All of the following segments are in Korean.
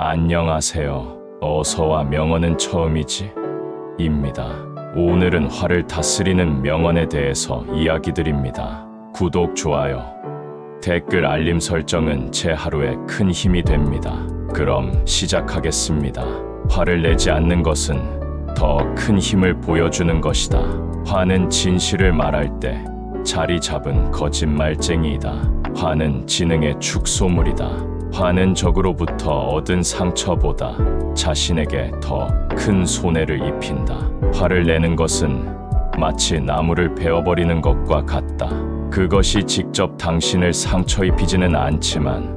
안녕하세요. 어서와 명언은 처음이지? 입니다. 오늘은 화를 다스리는 명언에 대해서 이야기 드립니다. 구독, 좋아요, 댓글, 알림 설정은 제 하루에 큰 힘이 됩니다. 그럼 시작하겠습니다. 화를 내지 않는 것은 더 큰 힘을 보여주는 것이다. 화는 진실을 말할 때 자리 잡은 거짓말쟁이이다. 화는 지능의 축소물이다. 화는 적으로부터 얻은 상처보다 자신에게 더 큰 손해를 입힌다. 화를 내는 것은 마치 나무를 베어버리는 것과 같다. 그것이 직접 당신을 상처 입히지는 않지만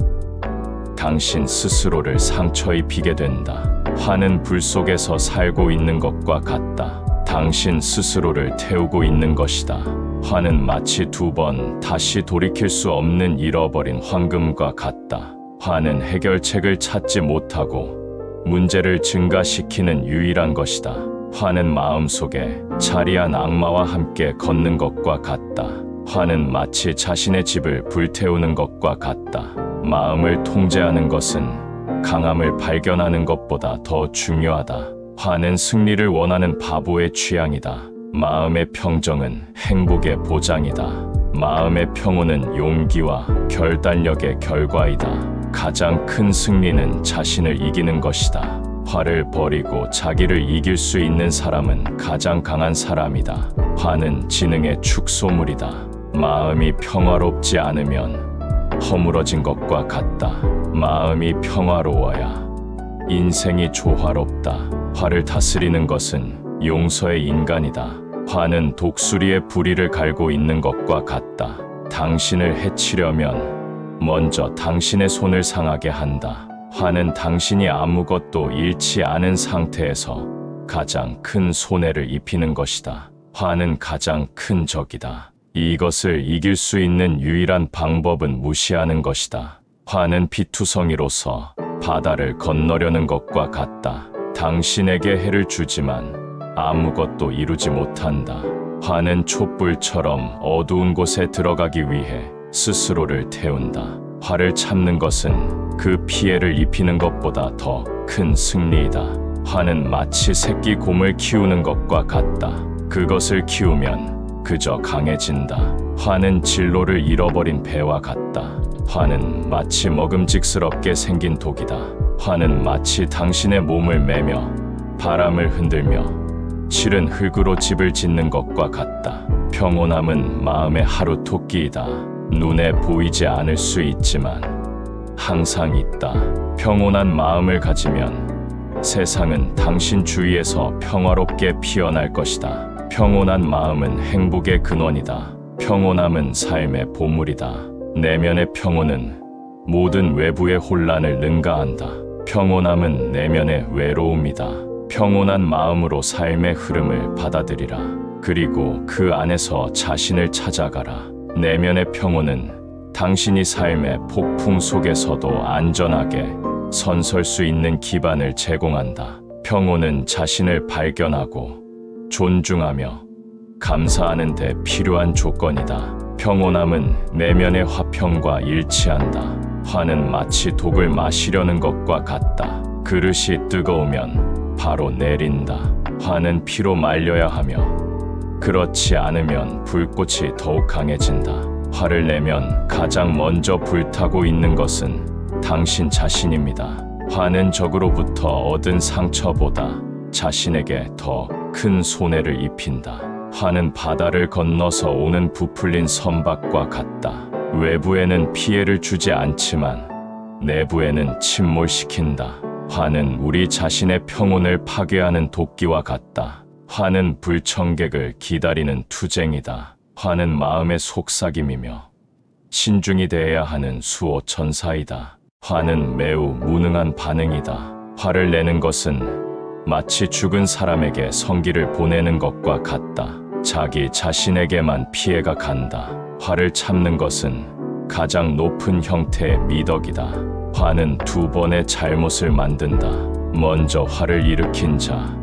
당신 스스로를 상처 입히게 된다. 화는 불 속에서 살고 있는 것과 같다. 당신 스스로를 태우고 있는 것이다. 화는 마치 두 번 다시 돌이킬 수 없는 잃어버린 황금과 같다. 화는 해결책을 찾지 못하고 문제를 증가시키는 유일한 것이다. 화는 마음속에 자리한 악마와 함께 걷는 것과 같다. 화는 마치 자신의 집을 불태우는 것과 같다. 마음을 통제하는 것은 강함을 발견하는 것보다 더 중요하다. 화는 승리를 원하는 바보의 취향이다. 마음의 평정은 행복의 보장이다. 마음의 평온은 용기와 결단력의 결과이다. 가장 큰 승리는 자신을 이기는 것이다. 화를 버리고 자기를 이길 수 있는 사람은 가장 강한 사람이다. 화는 지능의 축소물이다. 마음이 평화롭지 않으면 허물어진 것과 같다. 마음이 평화로워야 인생이 조화롭다. 화를 다스리는 것은 용서의 인간이다. 화는 독수리의 부리를 갈고 있는 것과 같다. 당신을 해치려면 먼저 당신의 손을 상하게 한다. 화는 당신이 아무것도 잃지 않은 상태에서 가장 큰 손해를 입히는 것이다. 화는 가장 큰 적이다. 이것을 이길 수 있는 유일한 방법은 무시하는 것이다. 화는 피투성이로서 바다를 건너려는 것과 같다. 당신에게 해를 주지만 아무것도 이루지 못한다. 화는 촛불처럼 어두운 곳에 들어가기 위해 스스로를 태운다. 화를 참는 것은 그 피해를 입히는 것보다 더 큰 승리이다. 화는 마치 새끼 곰을 키우는 것과 같다. 그것을 키우면 그저 강해진다. 화는 진로를 잃어버린 배와 같다. 화는 마치 먹음직스럽게 생긴 독이다. 화는 마치 당신의 몸을 매며 바람을 흔들며 실은 흙으로 집을 짓는 것과 같다. 평온함은 마음의 하루 토끼이다. 눈에 보이지 않을 수 있지만 항상 있다. 평온한 마음을 가지면 세상은 당신 주위에서 평화롭게 피어날 것이다. 평온한 마음은 행복의 근원이다. 평온함은 삶의 보물이다. 내면의 평온은 모든 외부의 혼란을 능가한다. 평온함은 내면의 외로움이다. 평온한 마음으로 삶의 흐름을 받아들이라. 그리고 그 안에서 자신을 찾아가라. 내면의 평온은 당신이 삶의 폭풍 속에서도 안전하게 선설 수 있는 기반을 제공한다. 평온은 자신을 발견하고 존중하며 감사하는 데 필요한 조건이다. 평온함은 내면의 화평과 일치한다. 화는 마치 독을 마시려는 것과 같다. 그릇이 뜨거우면 바로 내린다. 화는 피로 말려야 하며 그렇지 않으면 불꽃이 더욱 강해진다. 화를 내면 가장 먼저 불타고 있는 것은 당신 자신입니다. 화는 적으로부터 얻은 상처보다 자신에게 더 큰 손해를 입힌다. 화는 바다를 건너서 오는 부풀린 선박과 같다. 외부에는 피해를 주지 않지만 내부에는 침몰시킨다. 화는 우리 자신의 평온을 파괴하는 도끼와 같다. 화는 불청객을 기다리는 투쟁이다. 화는 마음의 속삭임이며 신중히 대해야 하는 수호천사이다. 화는 매우 무능한 반응이다. 화를 내는 것은 마치 죽은 사람에게 성기를 보내는 것과 같다. 자기 자신에게만 피해가 간다. 화를 참는 것은 가장 높은 형태의 미덕이다. 화는 두 번의 잘못을 만든다. 먼저 화를 일으킨 자,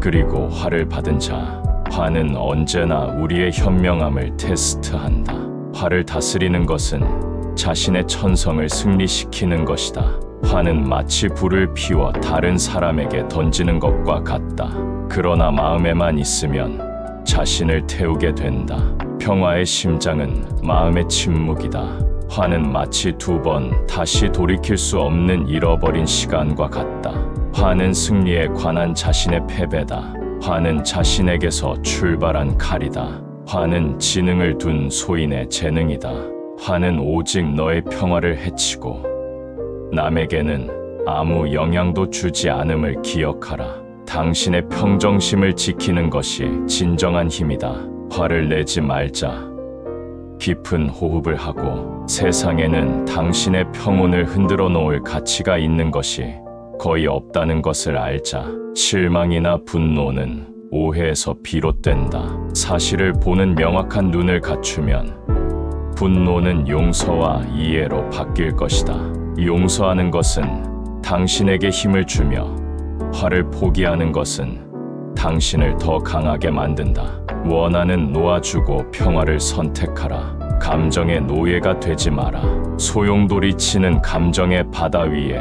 그리고 화를 받은 자. 화는 언제나 우리의 현명함을 테스트한다. 화를 다스리는 것은 자신의 천성을 승리시키는 것이다. 화는 마치 불을 피워 다른 사람에게 던지는 것과 같다. 그러나 마음에만 있으면 자신을 태우게 된다. 평화의 심장은 마음의 침묵이다. 화는 마치 두 번 다시 돌이킬 수 없는 잃어버린 시간과 같다. 화는 승리에 관한 자신의 패배다. 화는 자신에게서 출발한 칼이다. 화는 지능을 둔 소인의 재능이다. 화는 오직 너의 평화를 해치고 남에게는 아무 영향도 주지 않음을 기억하라. 당신의 평정심을 지키는 것이 진정한 힘이다. 화를 내지 말자. 깊은 호흡을 하고 세상에는 당신의 평온을 흔들어 놓을 가치가 있는 것이 거의 없다는 것을 알자. 실망이나 분노는 오해에서 비롯된다. 사실을 보는 명확한 눈을 갖추면 분노는 용서와 이해로 바뀔 것이다. 용서하는 것은 당신에게 힘을 주며 화를 포기하는 것은 당신을 더 강하게 만든다. 원하는 놓아주고 평화를 선택하라. 감정의 노예가 되지 마라. 소용돌이치는 감정의 바다 위에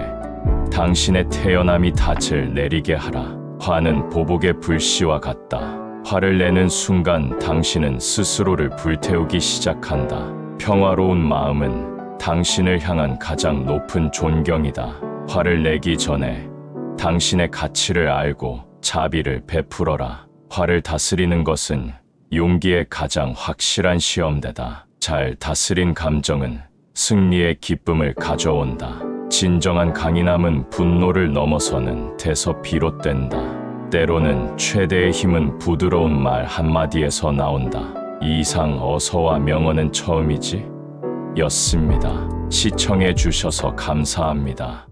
당신의 태연함이 닻을 내리게 하라. 화는 보복의 불씨와 같다. 화를 내는 순간 당신은 스스로를 불태우기 시작한다. 평화로운 마음은 당신을 향한 가장 높은 존경이다. 화를 내기 전에 당신의 가치를 알고 자비를 베풀어라. 화를 다스리는 것은 용기의 가장 확실한 시험대다. 잘 다스린 감정은 승리의 기쁨을 가져온다. 진정한 강인함은 분노를 넘어서는 데서 비롯된다. 때로는 최대의 힘은 부드러운 말 한마디에서 나온다. 이상 어서와 명언은 처음이지? 였습니다. 시청해 주셔서 감사합니다.